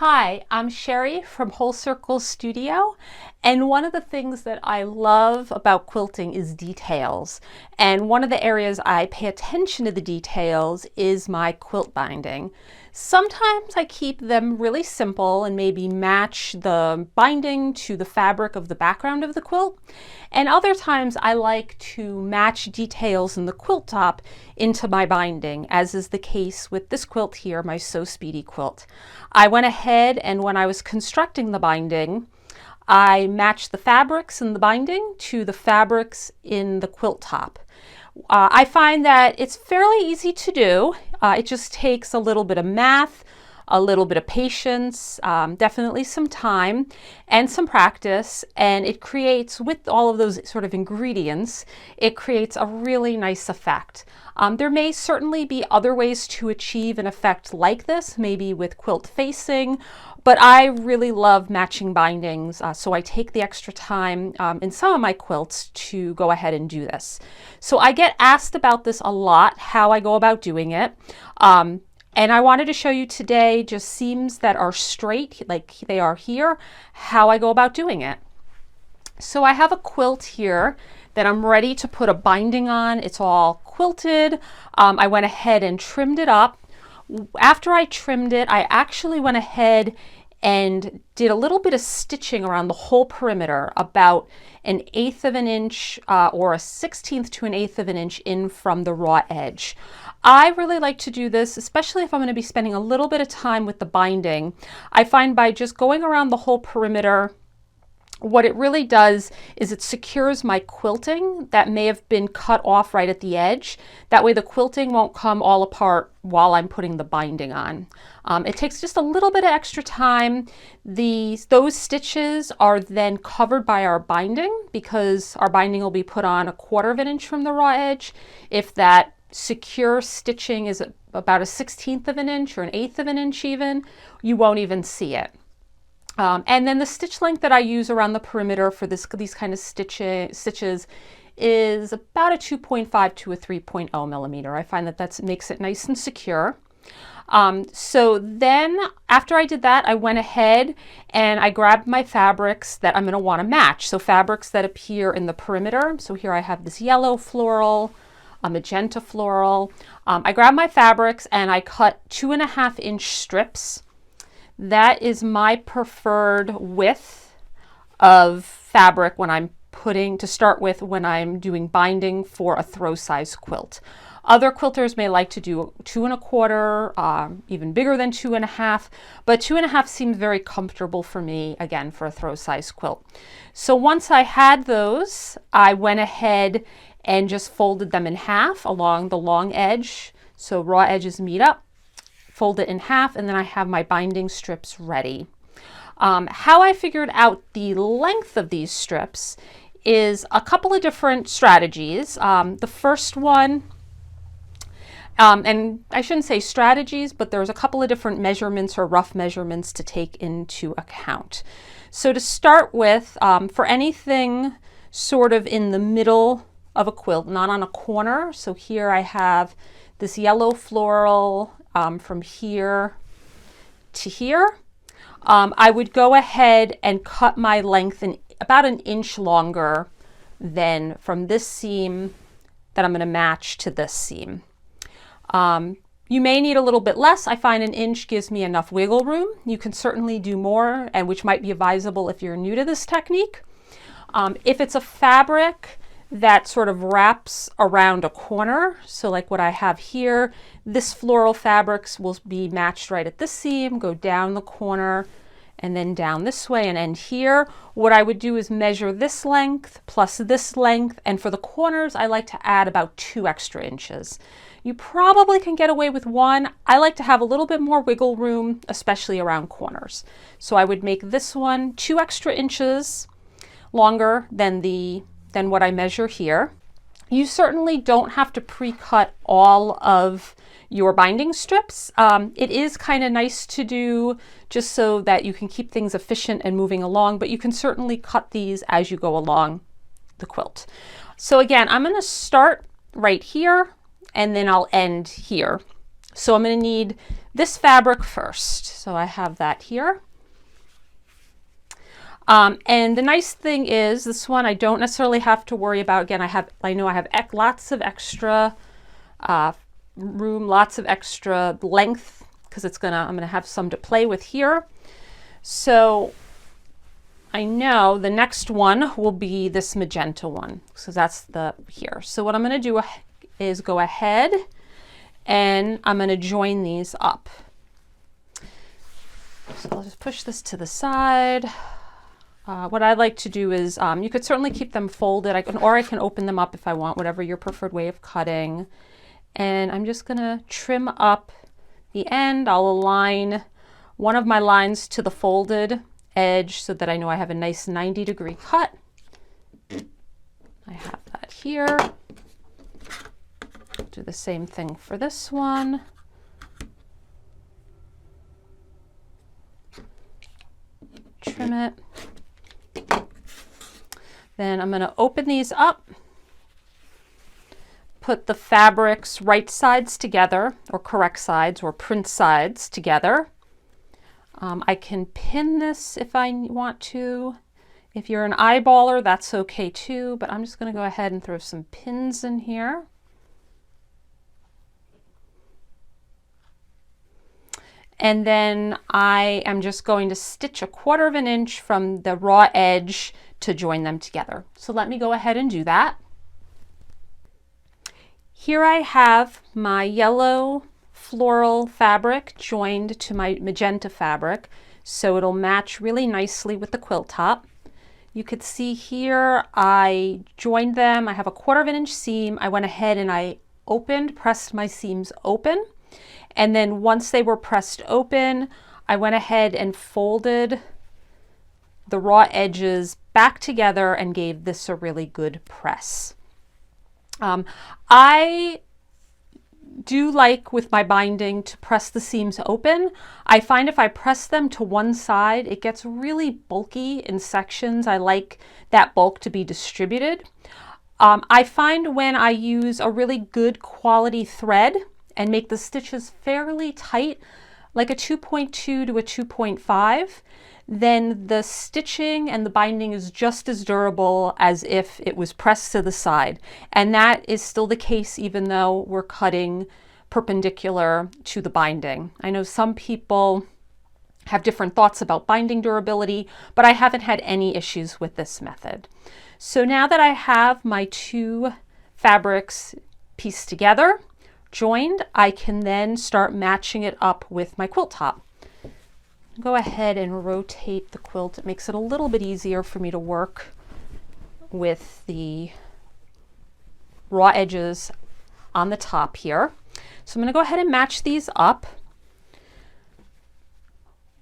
Hi, I'm Sherry from Whole Circle Studio, and one of the things that I love about quilting is details. And one of the areas I pay attention to the details is my quilt binding. Sometimes I keep them really simple and maybe match the binding to the fabric of the background of the quilt. And other times I like to match details in the quilt top into my binding, as is the case with this quilt here, my So Speedy quilt. I went ahead and when I was constructing the binding, I matched the fabrics in the binding to the fabrics in the quilt top. I find that it's fairly easy to do. It just takes a little bit of math, a little bit of patience, definitely some time and some practice, and it creates, with all of those sort of ingredients, it creates a really nice effect. There may certainly be other ways to achieve an effect like this, maybe with quilt facing, but I really love matching bindings, so I take the extra time in some of my quilts to go ahead and do this. So I get asked about this a lot, how I go about doing it. And I wanted to show you today just seams that are straight, like they are here, how I go about doing it. So I have a quilt here that I'm ready to put a binding on. It's all quilted. I went ahead and trimmed it up. After I trimmed it, I actually went ahead and did a little bit of stitching around the whole perimeter, about 1/8 of an inch or a 1/16 to 1/8 of an inch in from the raw edge. I really like to do this, especially if I'm going to be spending a little bit of time with the binding. I find by just going around the whole perimeter, what it really does is it secures my quilting that may have been cut off right at the edge. That way the quilting won't come all apart while I'm putting the binding on. It takes just a little bit of extra time. Those stitches are then covered by our binding because our binding will be put on 1/4 of an inch from the raw edge. If that secure stitching is about a 1/16 of an inch or 1/8 of an inch even, you won't even see it. And then the stitch length that I use around the perimeter for these kind of stitches is about a 2.5 to a 3.0 millimeter. I find that makes it nice and secure. So then after I did that, I went ahead and I grabbed my fabrics that I'm going to want to match. So fabrics that appear in the perimeter. So here I have this yellow floral, a magenta floral. I grabbed my fabrics and I cut 2.5 inch strips. That is my preferred width of fabric when I'm to start with when I'm doing binding for a throw size quilt. Other quilters may like to do 2.25, even bigger than 2.5, but 2.5 seems very comfortable for me, again, for a throw size quilt. So once I had those, I went ahead and just folded them in half along the long edge. So raw edges meet up, fold it in half, and then I have my binding strips ready. How I figured out the length of these strips is a couple of different strategies. The first one, and I shouldn't say strategies, but there's a couple of different measurements or rough measurements to take into account. So to start with, for anything sort of in the middle of a quilt, not on a corner, so here I have this yellow floral from here to here, I would go ahead and cut my length in about 1 inch longer than from this seam that I'm going to match to this seam. You may need a little bit less. I find 1 inch gives me enough wiggle room. You can certainly do more, and which might be advisable if you're new to this technique. If it's a fabric that sort of wraps around a corner, so like what I have here, this floral fabrics will be matched right at this seam, go down the corner, and then down this way and end here. What I would do is measure this length plus this length, and for the corners I like to add about 2 extra inches. You probably can get away with 1. I like to have a little bit more wiggle room, especially around corners. So I would make this one 2 extra inches longer than what I measure here. You certainly don't have to pre-cut all of your binding strips. It is kind of nice to do just so that you can keep things efficient and moving along, but you can certainly cut these as you go along the quilt. So again, I'm going to start right here and then I'll end here. So I'm going to need this fabric first. So I have that here. And the nice thing is this one I don't necessarily have to worry about. Again, I know I have lots of extra room, lots of extra length, because I'm gonna have some to play with here. So I know the next one will be this magenta one, so that's here. So what I'm gonna do is go ahead and I'm gonna join these up. So I'll just push this to the side. What I like to do is, you could certainly keep them folded, or I can open them up if I want, whatever your preferred way of cutting. And I'm just gonna trim up the end. I'll align one of my lines to the folded edge so that I know I have a nice 90-degree cut. I have that here. Do the same thing for this one. Trim it. Then I'm going to open these up, put the fabrics right sides together, or correct sides, or print sides together. I can pin this if I want to. If you're an eyeballer, that's okay too, but I'm just going to go ahead and throw some pins in here. And then I am just going to stitch 1/4 of an inch from the raw edge to join them together. So let me go ahead and do that. Here I have my yellow floral fabric joined to my magenta fabric, so it'll match really nicely with the quilt top. You could see here I joined them. I have 1/4 of an inch seam. I went ahead and I pressed my seams open. And then once they were pressed open, I went ahead and folded the raw edges back together and gave this a really good press. I do like with my binding to press the seams open. I find if I press them to one side, it gets really bulky in sections. I like that bulk to be distributed. I find when I use a really good quality thread and make the stitches fairly tight, like a 2.2 to a 2.5, then the stitching and the binding is just as durable as if it was pressed to the side. And that is still the case even though we're cutting perpendicular to the binding. I know some people have different thoughts about binding durability, but I haven't had any issues with this method. So now that I have my two fabrics pieced together, joined, I can then start matching it up with my quilt top. Go ahead and rotate the quilt. It makes it a little bit easier for me to work with the raw edges on the top here. So I'm going to go ahead and match these up.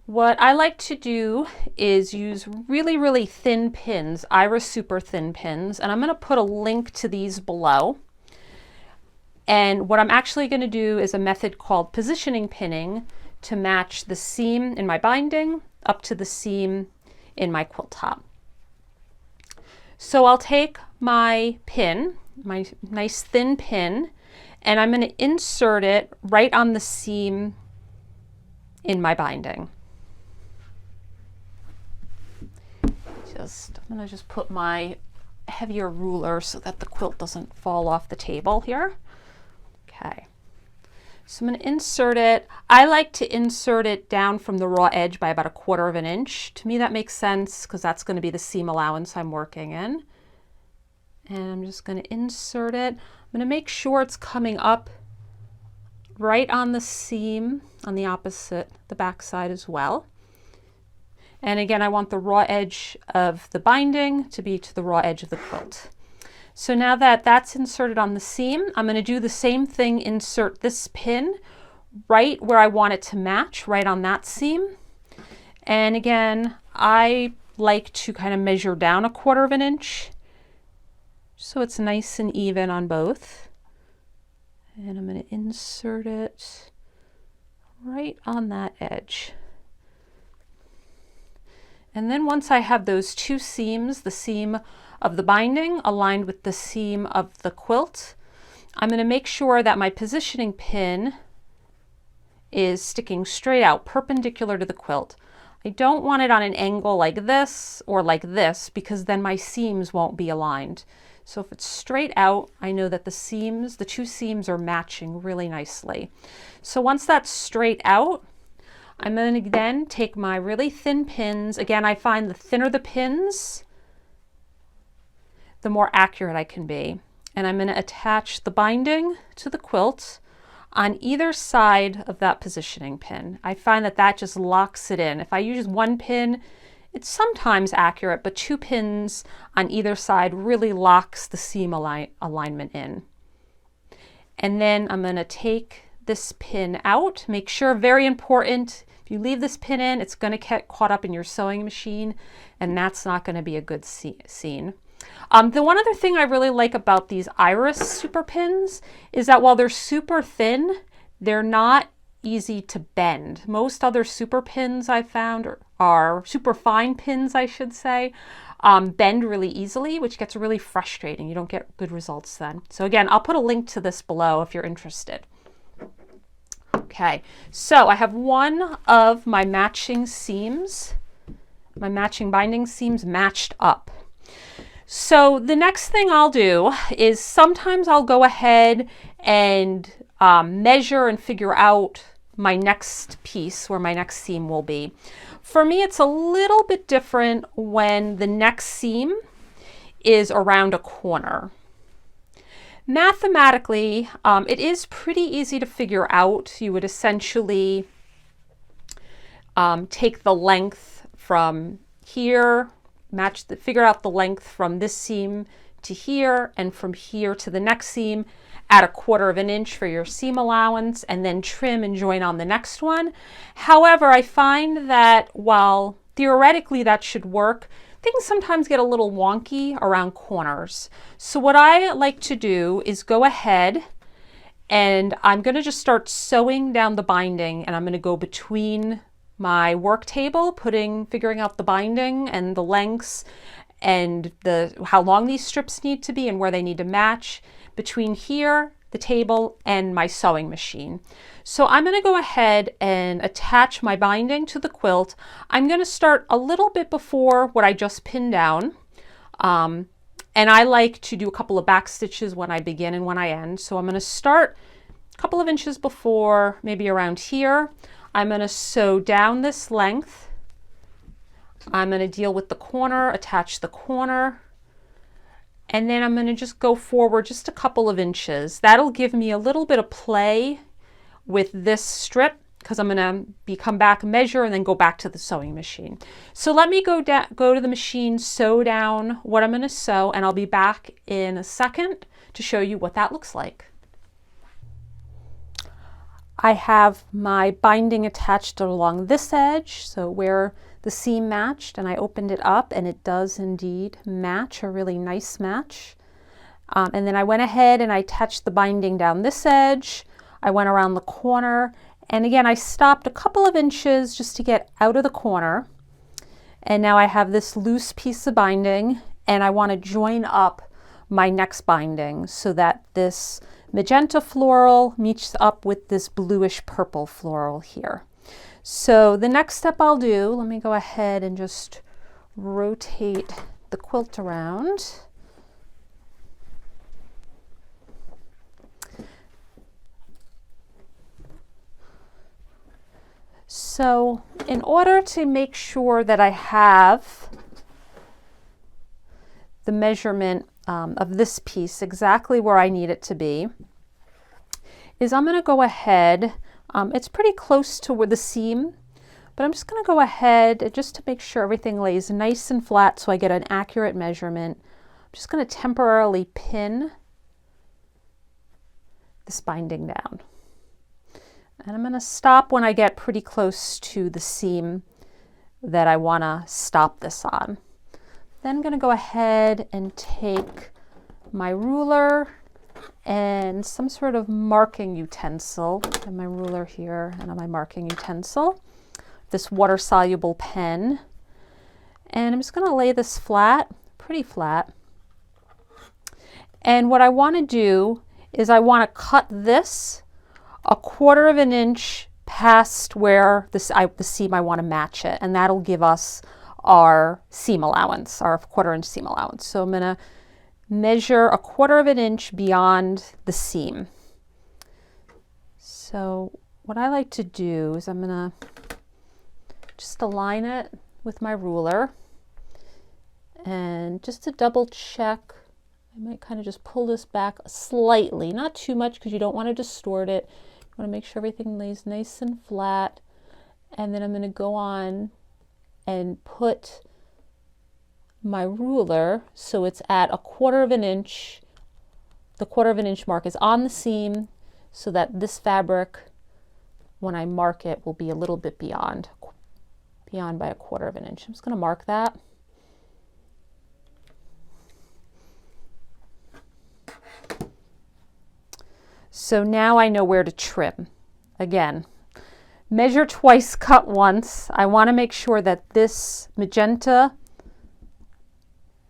What I like to do is use really, really thin pins, Ira super thin pins, and I'm going to put a link to these below. And what I'm actually going to do is a method called positioning pinning to match the seam in my binding up to the seam in my quilt top. So I'll take my pin, my nice thin pin, and I'm going to insert it right on the seam in my binding. I'm going to just put my heavier ruler so that the quilt doesn't fall off the table here. Okay, so I'm going to insert it. I like to insert it down from the raw edge by about 1/4 of an inch. To me that makes sense because that's going to be the seam allowance I'm working in. And I'm just going to insert it. I'm going to make sure it's coming up right on the seam on the back side as well. And again, I want the raw edge of the binding to be to the raw edge of the quilt. So now that that's inserted on the seam, I'm going to do the same thing, insert this pin right where I want it to match, right on that seam. And again, I like to kind of measure down 1/4 of an inch so it's nice and even on both. And I'm going to insert it right on that edge. And then once I have those two seams, the seam of the binding aligned with the seam of the quilt, I'm going to make sure that my positioning pin is sticking straight out, perpendicular to the quilt. I don't want it on an angle like this or like this, because then my seams won't be aligned. So if it's straight out, I know that the seams, the two seams are matching really nicely. So once that's straight out, I'm going to then take my really thin pins. Again, I find the thinner the pins, the more accurate I can be. And I'm going to attach the binding to the quilt on either side of that positioning pin. I find that that just locks it in. If I use one pin, it's sometimes accurate, but two pins on either side really locks the seam alignment in. And then I'm going to take this pin out. Make sure, very important, if you leave this pin in, it's going to get caught up in your sewing machine, and that's not going to be a good scene. The one other thing I really like about these Iris super pins is that while they're super thin, they're not easy to bend. Most other super pins I found are super fine pins, I should say, bend really easily, which gets really frustrating. You don't get good results then. So again, I'll put a link to this below if you're interested. Okay, so I have one of my matching seams, my matching binding seams matched up. So the next thing I'll do is sometimes I'll go ahead and measure and figure out my next piece, where my next seam will be. For me, it's a little bit different when the next seam is around a corner. Mathematically, it is pretty easy to figure out. You would essentially take the length from here, figure out the length from this seam to here, and from here to the next seam, add 1/4 of an inch for your seam allowance, and then trim and join on the next one. However, I find that while theoretically that should work, things sometimes get a little wonky around corners. So what I like to do is go ahead and I'm going to just start sewing down the binding, and I'm going to go between my work table, figuring out the binding and the lengths and how long these strips need to be and where they need to match, between here, the table, and my sewing machine. So I'm going to go ahead and attach my binding to the quilt. I'm going to start a little bit before what I just pinned down. And I like to do a couple of back stitches when I begin and when I end. So I'm going to start a couple of inches before, maybe around here. I'm going to sew down this length. I'm going to deal with the corner, attach the corner, and then I'm going to just go forward just a couple of inches. That'll give me a little bit of play with this strip, because I'm going to come back, measure, and then go back to the sewing machine. So let me go to the machine, sew down what I'm going to sew, and I'll be back in a second to show you what that looks like. I have my binding attached along this edge, so where the seam matched, and I opened it up, and it does indeed match, a really nice match. And then I went ahead and I attached the binding down this edge. I went around the corner, and again I stopped a couple of inches just to get out of the corner. And now I have this loose piece of binding, and I want to join up my next binding so that this magenta floral meets up with this bluish purple floral here. So the next step I'll do, let me go ahead and just rotate the quilt around. So in order to make sure that I have the measurement of this piece exactly where I need it to be, is I'm going to go ahead, it's pretty close to where the seam, but I'm just going to go ahead just to make sure everything lays nice and flat so I get an accurate measurement. I'm just going to temporarily pin this binding down. And I'm going to stop when I get pretty close to the seam that I want to stop this on. Then I'm going to go ahead and take my ruler and some sort of marking utensil. I have my ruler here and my marking utensil, this water-soluble pen. And I'm just going to lay this flat, pretty flat. And what I want to do is I want to cut this 1/4 of an inch past where the seam I want to match it, and that'll give us our seam allowance, our 1/4 inch seam allowance. So I'm going to measure a 1/4 of an inch beyond the seam. So what I like to do is I'm going to just align it with my ruler, and just to double check, I might kind of just pull this back slightly, not too much because you don't want to distort it. You want to make sure everything lays nice and flat. And then I'm going to go on and put my ruler so it's at a 1/4 of an inch. The 1/4 of an inch mark is on the seam, so that this fabric, when I mark it, will be a little bit beyond by a 1/4 of an inch. I'm just going to mark that. So now I know where to trim. Again, measure twice, cut once. I want to make sure that this magenta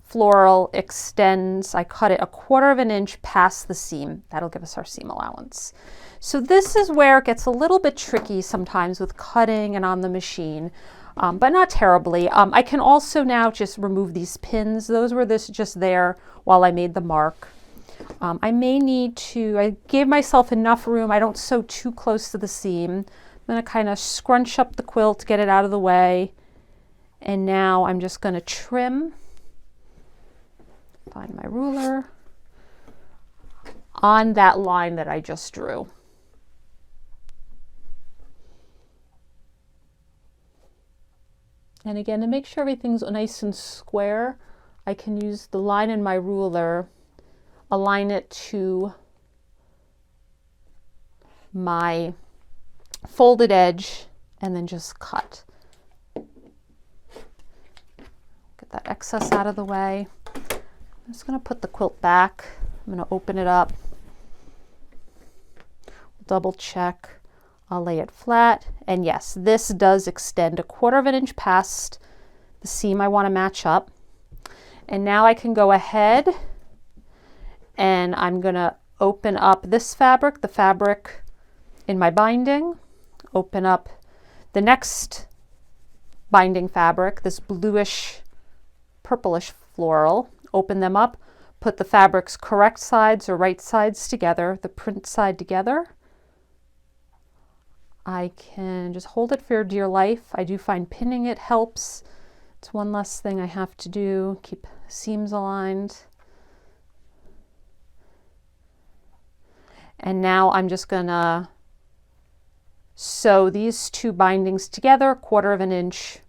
floral extends. I cut it a 1/4 of an inch past the seam. That'll give us our seam allowance. So this is where it gets a little bit tricky sometimes with cutting and on the machine, but not terribly. I can also now just remove these pins. Those were just there while I made the mark. I may need to, I gave myself enough room. I don't sew too close to the seam. I'm going to kind of scrunch up the quilt, get it out of the way. And now I'm just going to trim, find my ruler, on that line that I just drew. And again, to make sure everything's nice and square, I can use the line in my ruler, align it to my folded edge, and then just cut. Get that excess out of the way. I'm just going to put the quilt back. I'm going to open it up, double check. I'll lay it flat, and yes, this does extend a 1/4 of an inch past the seam I want to match up. And now I can go ahead and I'm going to open up this fabric, the fabric in my binding, open up the next binding fabric, this bluish, purplish floral, open them up, put the fabric's correct sides or right sides together, the print side together. I can just hold it for dear life. I do find pinning it helps. It's one less thing I have to do. Keep seams aligned. And now I'm just gonna sew these two bindings together, 1/4 of an inch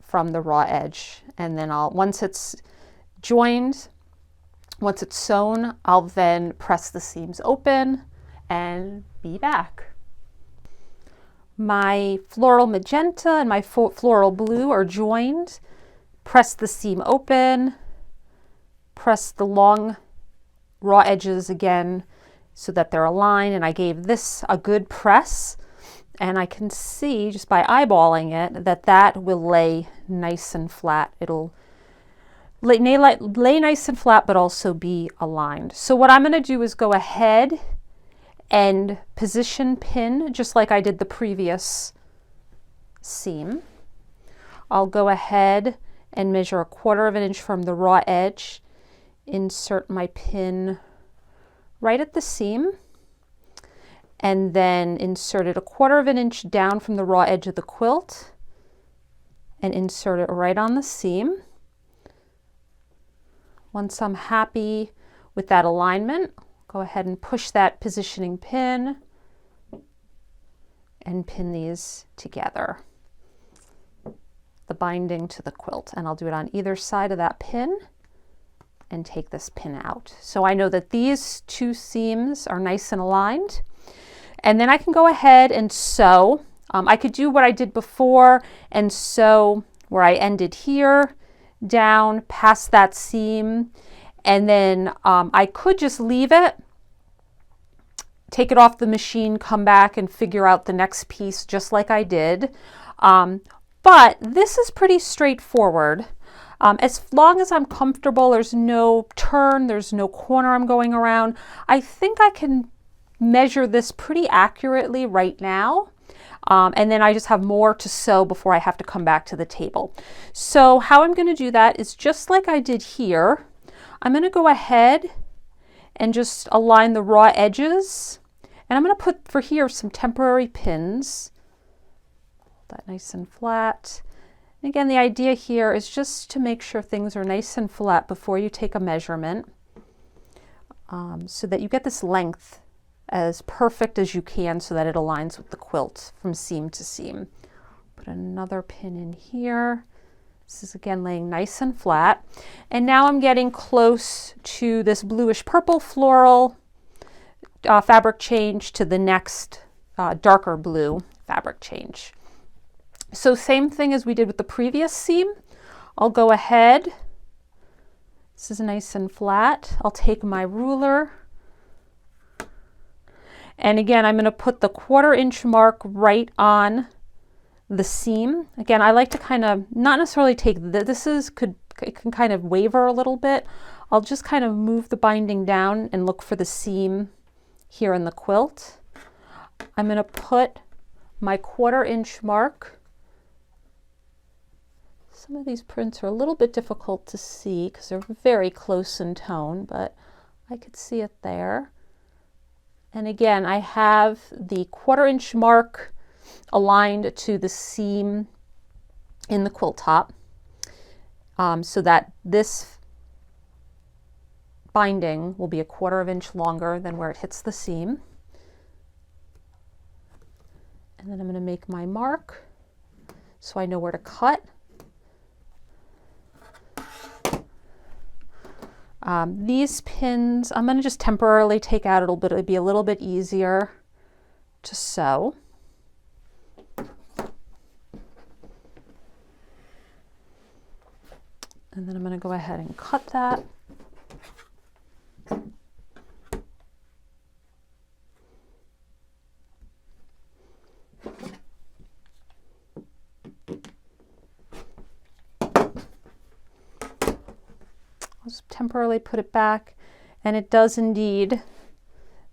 from the raw edge. And then once it's joined, once it's sewn, I'll then press the seams open and be back. My floral magenta and my floral blue are joined. Press the seam open, press the long raw edges again so that they're aligned, and I gave this a good press, and I can see just by eyeballing it that that will lay nice and flat. It'll lay nice and flat, but also be aligned. So what I'm going to do is go ahead and position pin just like I did the previous seam. I'll go ahead and measure a 1/4 of an inch from the raw edge, insert my pin right at the seam, and then insert it a 1/4 of an inch down from the raw edge of the quilt and insert it right on the seam. Once I'm happy with that alignment, go ahead and push that positioning pin and pin these together, the binding to the quilt, and I'll do it on either side of that pin and take this pin out. So I know that these two seams are nice and aligned, and then I can go ahead and sew. I could do what I did before and sew where I ended here down past that seam, and then I could just leave it, take it off the machine, come back and figure out the next piece just like I did. But this is pretty straightforward. As long as I'm comfortable, there's no turn, there's no corner I'm going around, I think I can measure this pretty accurately right now. And then I just have more to sew before I have to come back to the table. So how I'm going to do that is just like I did here. I'm going to go ahead and just align the raw edges. And I'm going to put for here some temporary pins. That nice and flat. And again, the idea here is just to make sure things are nice and flat before you take a measurement, so that you get this length as perfect as you can so that it aligns with the quilt from seam to seam. Put another pin in here. This is again laying nice and flat. And now I'm getting close to this bluish purple floral fabric change to the next darker blue fabric change. So same thing as we did with the previous seam. I'll go ahead. This is nice and flat. I'll take my ruler. And again, I'm going to put the 1/4 inch mark right on the seam. Again, I like to kind of not necessarily take it can kind of waver a little bit. I'll just kind of move the binding down and look for the seam here in the quilt. I'm going to put my 1/4 inch mark. Some of these prints are a little bit difficult to see because they're very close in tone, but I could see it there. And again, I have the 1/4 inch mark aligned to the seam in the quilt top, so that this binding will be a 1/4 inch longer than where it hits the seam. And then I'm going to make my mark so I know where to cut. These pins, I'm going to just temporarily take out a little bit. It'll be a little bit easier to sew. And then I'm going to go ahead and cut that. Just temporarily put it back, and it does indeed,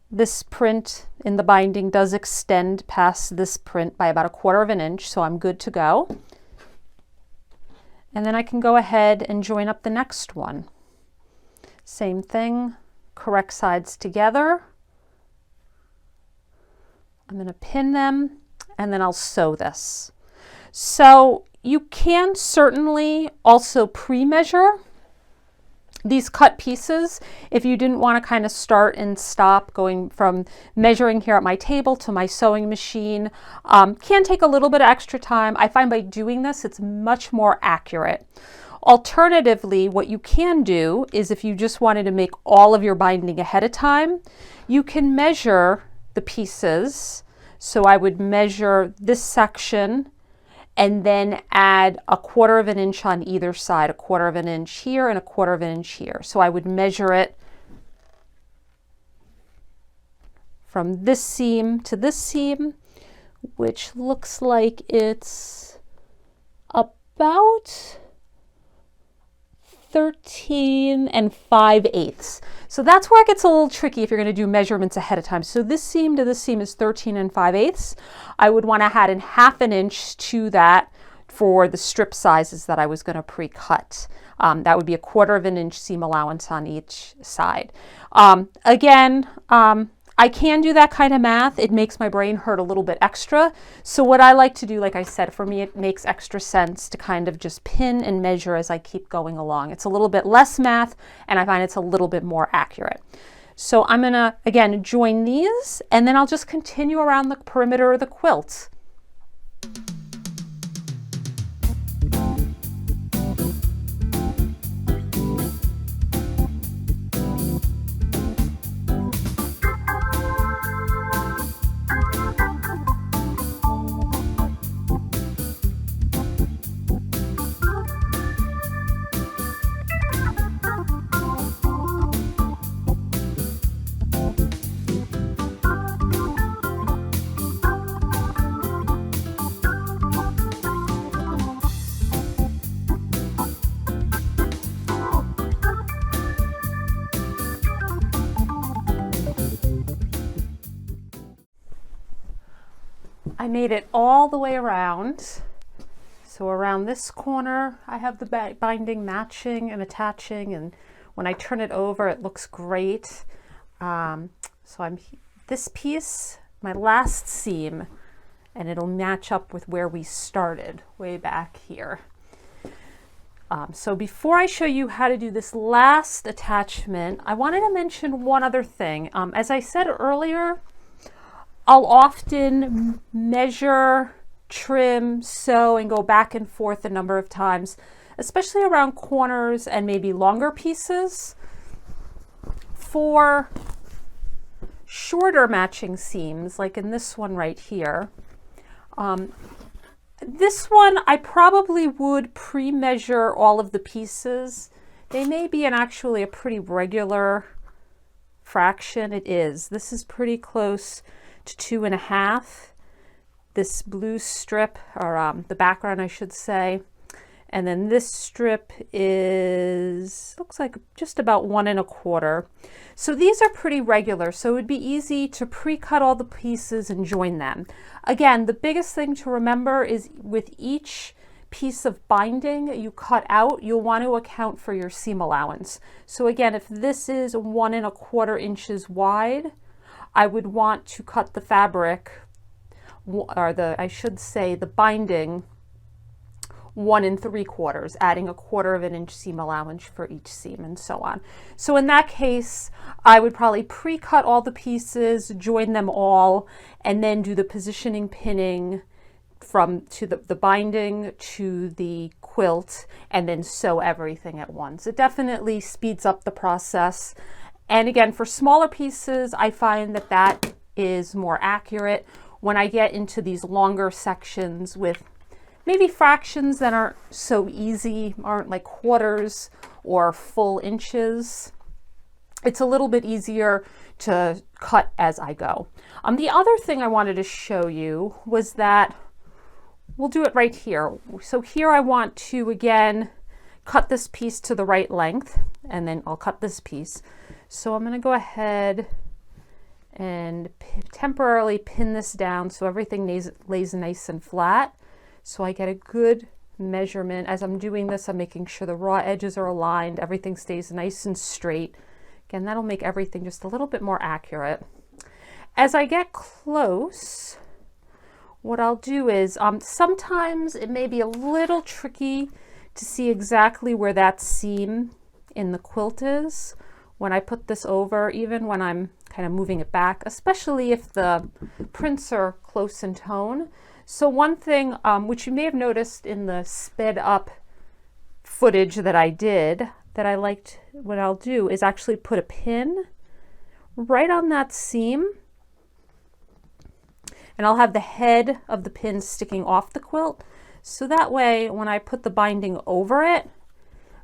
this print in the binding does extend past this print by about a 1/4 inch, so I'm good to go. And then I can go ahead and join up the next one. Same thing, correct sides together. I'm going to pin them, and then I'll sew this. So you can certainly also pre-measure these cut pieces if you didn't want to kind of start and stop going from measuring here at my table to my sewing machine. Can take a little bit of extra time. I find by doing this it's much more accurate. Alternatively, what you can do is if you just wanted to make all of your binding ahead of time, you can measure the pieces. So I would measure this section and then add a 1/4 inch on either side, a 1/4 inch here and a 1/4 inch here. So I would measure it from this seam to this seam, which looks like it's about 13 5/8. So that's where it gets a little tricky if you're going to do measurements ahead of time. So this seam to this seam is 13 5/8. I would want to add in 1/2 inch to that for the strip sizes that I was going to pre-cut. That would be a 1/4 inch seam allowance on each side. Again, I can do that kind of math. It makes my brain hurt a little bit extra. So what I like to do, like I said, for me, it makes extra sense to kind of just pin and measure as I keep going along. It's a little bit less math, and I find it's a little bit more accurate. So I'm going to, again, join these, and then I'll just continue around the perimeter of the quilt. I made it all the way around. So around this corner, I have the binding matching and attaching, and when I turn it over, it looks great. So this piece, my last seam, and it'll match up with where we started way back here. So before I show you how to do this last attachment, I wanted to mention one other thing. As I said earlier, I'll often measure, trim, sew, and go back and forth a number of times, especially around corners and maybe longer pieces. For shorter matching seams, like in this one right here, this one I probably would pre-measure all of the pieces. They may be actually a pretty regular fraction. It is. This is pretty close to 2.5. This blue strip, or the background I should say, and then this strip looks like just about 1.25. So these are pretty regular, so it would be easy to pre-cut all the pieces and join them. Again, the biggest thing to remember is with each piece of binding you cut out, you'll want to account for your seam allowance. So again, if this is 1.25 inches wide, I would want to cut the fabric, or I should say the binding, 1 3/4, adding 1/4 inch seam allowance for each seam, and so on. So in that case, I would probably pre-cut all the pieces, join them all, and then do the positioning pinning to the binding to the quilt, and then sew everything at once. It definitely speeds up the process. And again, for smaller pieces, I find that is more accurate. When I get into these longer sections with maybe fractions that aren't so easy, aren't like quarters or full inches, it's a little bit easier to cut as I go. The other thing I wanted to show you was that we'll do it right here. So here I want to, again, cut this piece to the right length, and then I'll cut this piece. So I'm going to go ahead and temporarily pin this down so everything lays nice and flat. So I get a good measurement. As I'm doing this, I'm making sure the raw edges are aligned, everything stays nice and straight. Again, that'll make everything just a little bit more accurate. As I get close, what I'll do is, sometimes it may be a little tricky to see exactly where that seam in the quilt is when I put this over, even when I'm kind of moving it back, especially if the prints are close in tone. So one thing, which you may have noticed in the sped up footage that I did, that I liked, what I'll do is actually put a pin right on that seam, and I'll have the head of the pin sticking off the quilt. So that way, when I put the binding over it,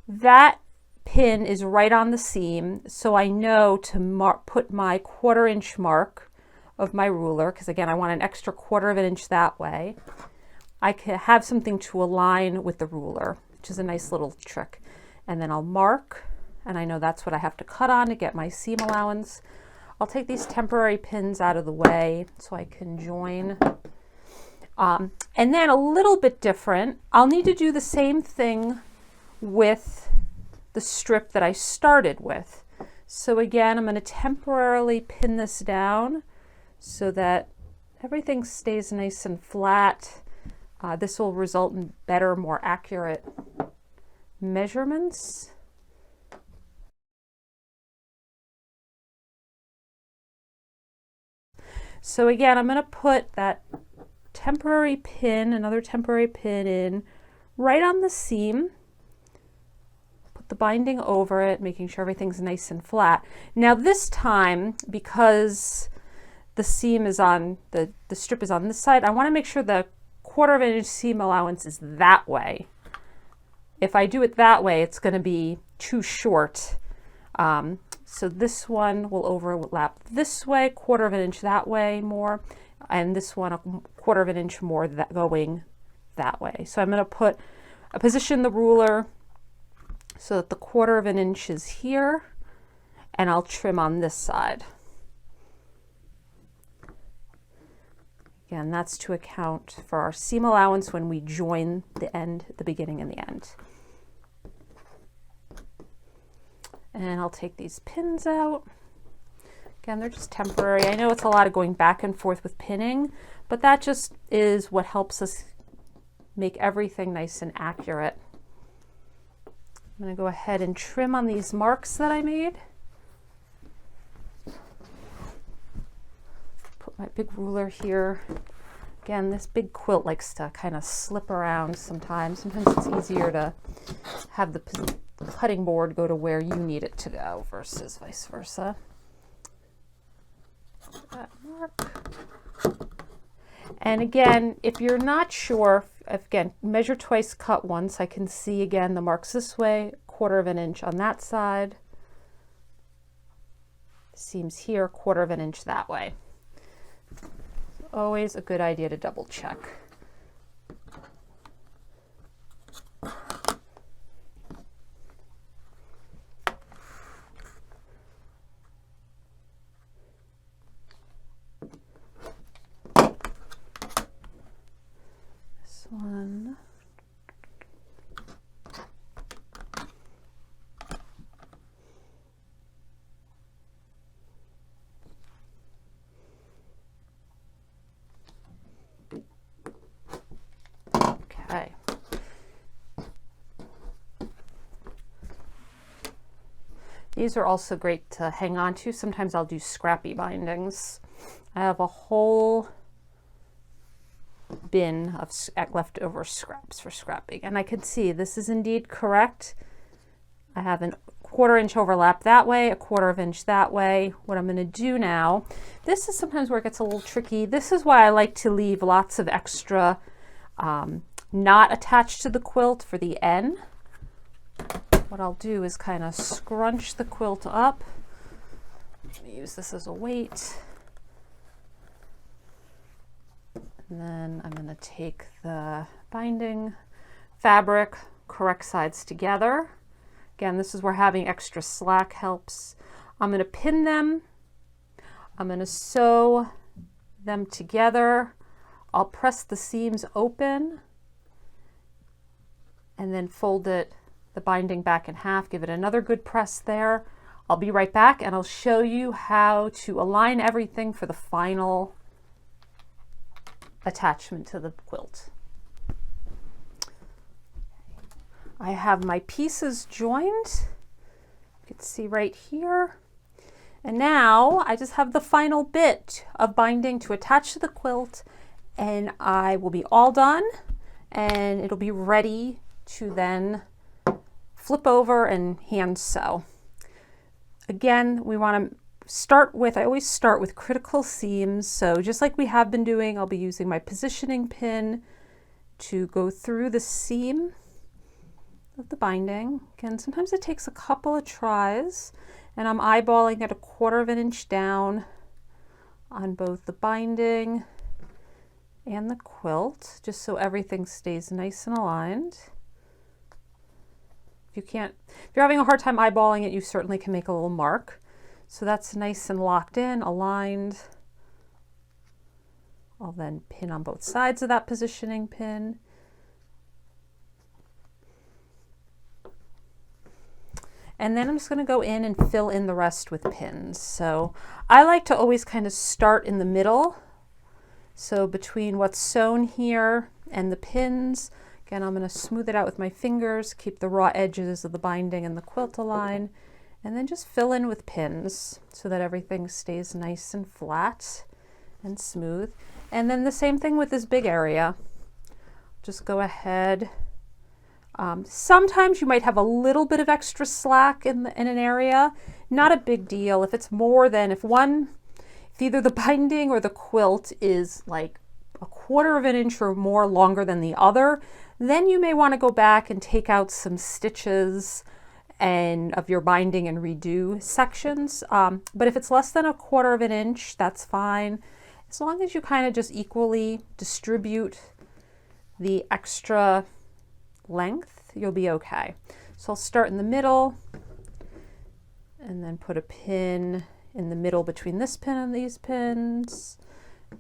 that pin is right on the seam, so I know to put my 1/4 inch mark of my ruler, because again, I want an extra 1/4 inch that way. I can have something to align with the ruler, which is a nice little trick. And then I'll mark, and I know that's what I have to cut on to get my seam allowance. I'll take these temporary pins out of the way so I can join. And then a little bit different, I'll need to do the same thing with the strip that I started with. So again, I'm going to temporarily pin this down so that everything stays nice and flat. This will result in better, more accurate measurements. So again, I'm going to put that temporary pin, another temporary pin in right on the seam. Put the binding over it, making sure everything's nice and flat. Now this time, because the seam is on, the strip is on this side, I want to make sure the 1/4 inch seam allowance is that way. If I do it that way, it's going to be too short. So this one will overlap this way, 1/4 inch that way more, and this one 1/4 inch more going that way. So I'm going to position the ruler so that the 1/4 inch is here, and I'll trim on this side. Again, that's to account for our seam allowance when we join the end, the beginning and the end. And I'll take these pins out. Again, they're just temporary. I know it's a lot of going back and forth with pinning, but that just is what helps us make everything nice and accurate. I'm going to go ahead and trim on these marks that I made. Put my big ruler here. Again, this big quilt likes to kind of slip around sometimes. Sometimes it's easier to have the cutting board go to where you need it to go versus vice versa. That mark. And again, if you're not sure, again, measure twice, cut once. I can see again the marks this way, 1/4 inch on that side. Seams here, 1/4 inch that way. Always a good idea to double check. One. Okay. These are also great to hang on to. Sometimes I'll do scrappy bindings. I have a whole bin of leftover scraps for scrapping, and I can see this is indeed correct. I have a 1/4 inch overlap that way, a 1/4 inch that way. What I'm going to do now, this is sometimes where it gets a little tricky. This is why I like to leave lots of extra knot attached to the quilt for the N. What I'll do is kind of scrunch the quilt up. I'm going to use this as a weight. And then I'm going to take the binding fabric, correct sides together. Again, this is where having extra slack helps. I'm going to pin them. I'm going to sew them together. I'll press the seams open and then fold it, the binding back in half, give it another good press there. I'll be right back and I'll show you how to align everything for the final attachment to the quilt. I have my pieces joined. You can see right here. And now I just have the final bit of binding to attach to the quilt, and I will be all done and it'll be ready to then flip over and hand sew. Again, we want to start with, I always start with critical seams. So just like we have been doing, I'll be using my positioning pin to go through the seam of the binding. Again, sometimes it takes a couple of tries, and I'm eyeballing at a 1/4 inch down on both the binding and the quilt, just so everything stays nice and aligned. If you're having a hard time eyeballing it, you certainly can make a little mark. So that's nice and locked in, aligned. I'll then pin on both sides of that positioning pin. And then I'm just going to go in and fill in the rest with pins. So I like to always kind of start in the middle. So between what's sewn here and the pins, again, I'm going to smooth it out with my fingers, keep the raw edges of the binding and the quilt aligned, and then just fill in with pins so that everything stays nice and flat and smooth. And then the same thing with this big area. Just go ahead. Sometimes you might have a little bit of extra slack in an area. Not a big deal. If it's more than, if either the binding or the quilt is like a 1/4 inch or more longer than the other, then you may want to go back and take out some stitches and of your binding and redo sections. But if it's less than a 1/4 inch, that's fine. As long as you kind of just equally distribute the extra length, you'll be okay. So I'll start in the middle and then put a pin in the middle between this pin and these pins,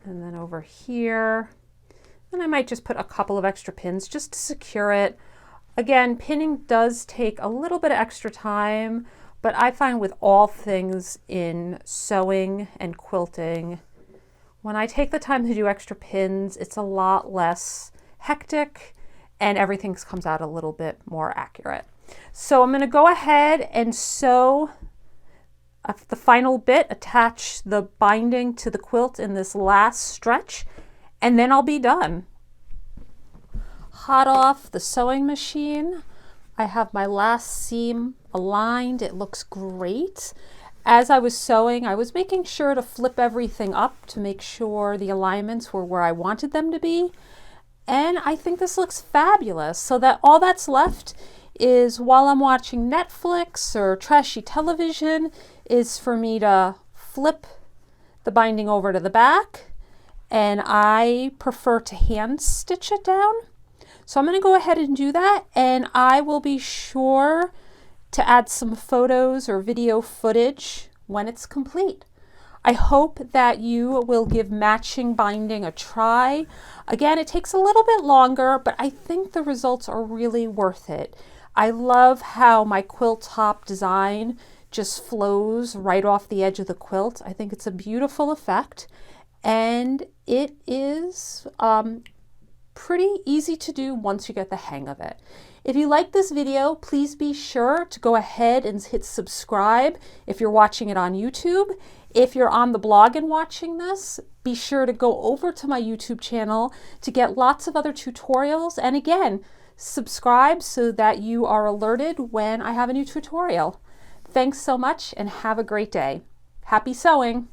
and then over here. And I might just put a couple of extra pins just to secure it. Again, pinning does take a little bit of extra time, but I find with all things in sewing and quilting, when I take the time to do extra pins, it's a lot less hectic and everything comes out a little bit more accurate. So I'm going to go ahead and sew the final bit, attach the binding to the quilt in this last stretch, and then I'll be done. Hot off the sewing machine. I have my last seam aligned. It looks great. As I was sewing, I was making sure to flip everything up to make sure the alignments were where I wanted them to be. And I think this looks fabulous. So that all that's left is, while I'm watching Netflix or trashy television, is for me to flip the binding over to the back. And I prefer to hand stitch it down. So I'm going to go ahead and do that, and I will be sure to add some photos or video footage when it's complete. I hope that you will give matching binding a try. Again, it takes a little bit longer, but I think the results are really worth it. I love how my quilt top design just flows right off the edge of the quilt. I think it's a beautiful effect, and it is pretty easy to do once you get the hang of it. If you like this video, please be sure to go ahead and hit subscribe if you're watching it on YouTube. If you're on the blog and watching this, be sure to go over to my YouTube channel to get lots of other tutorials. And again, subscribe so that you are alerted when I have a new tutorial. Thanks so much and have a great day. Happy sewing!